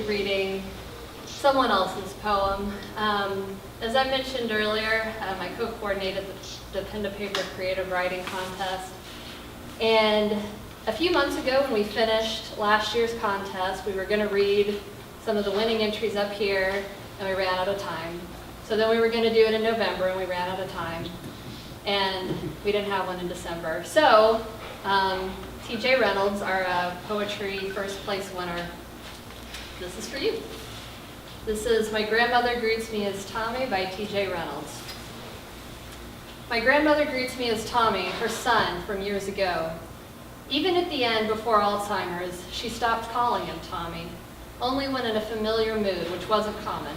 reading someone else's poem. As I mentioned earlier, I co-coordinated the Pen to Paper Creative Writing Contest. And a few months ago when we finished last year's contest, we were going to read some of the winning entries up here, and we ran out of time. So then we were going to do it in November, and we ran out of time. And we didn't have one in December. So TJ Reynolds, our poetry first place winner, this is for you. This is My Grandmother Greets Me as Tommy by TJ Reynolds. My grandmother greets me as Tommy, her son from years ago. Even at the end, before Alzheimer's, she stopped calling him Tommy, only when in a familiar mood, which wasn't common.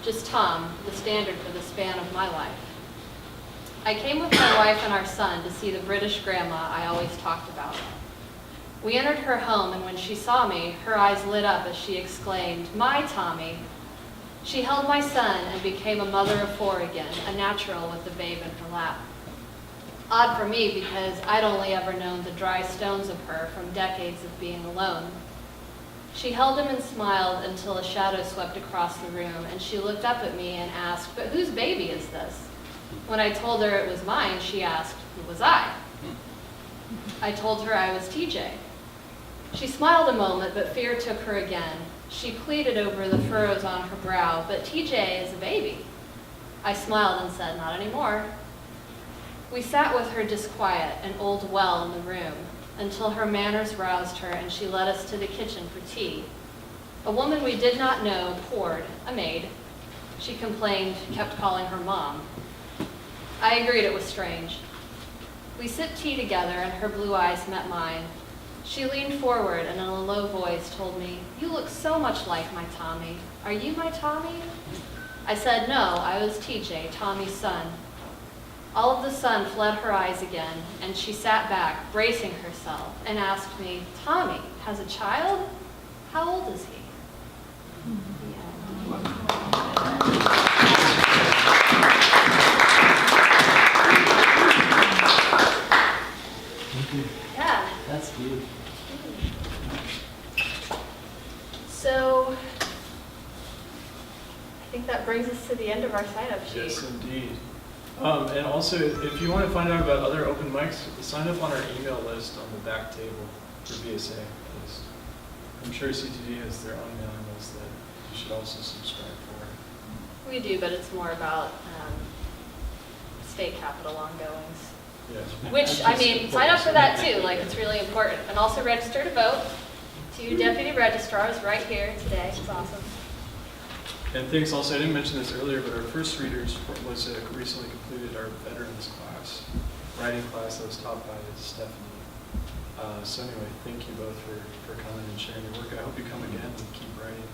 Just Tom, the standard for the span of my life. I came with my wife and our son to see the British grandma I always talked about. We entered her home, and when she saw me, her eyes lit up as she exclaimed, "My Tommy." She held my son and became a mother of four again, a natural with the babe in her lap. Odd for me because I'd only ever known the dry stones of her from decades of being alone. She held him and smiled until a shadow swept across the room, and she looked up at me and asked, "But whose baby is this?" When I told her it was mine, she asked, "Who was I?" I told her I was TJ. She smiled a moment, but fear took her again. She pleaded over the furrows on her brow, "But TJ is a baby." I smiled and said, "Not anymore." We sat with her disquiet, an old well in the room, until her manners roused her and she led us to the kitchen for tea. A woman we did not know poured, a maid. She complained, kept calling her mom. I agreed it was strange. We sipped tea together and her blue eyes met mine. She leaned forward and in a low voice told me, "You look so much like my Tommy. Are you my Tommy?" I said, "No, I was TJ, Tommy's son." All of the sun fled her eyes again, and she sat back, bracing herself, and asked me, "Tommy has a child? How old is he?" Yeah. That's beautiful. So, I think that brings us to the end of our sign-up sheet. Yes, indeed. And also, if you want to find out about other open mics, sign up on our email list on the back table for VSA. I'm sure CTD has their own mailing list that you should also subscribe for. We do, but it's more about state capital ongoings. Yes. Which, I mean, sign up for that too, like it's really important. And also register to vote. 2 deputy registrars right here today, it's awesome. And thanks also, I didn't mention this earlier, but our first readers was recently completed our veterans class, writing class that was taught by Stephanie. So anyway, thank you both for coming and sharing your work. I hope you come again and keep writing.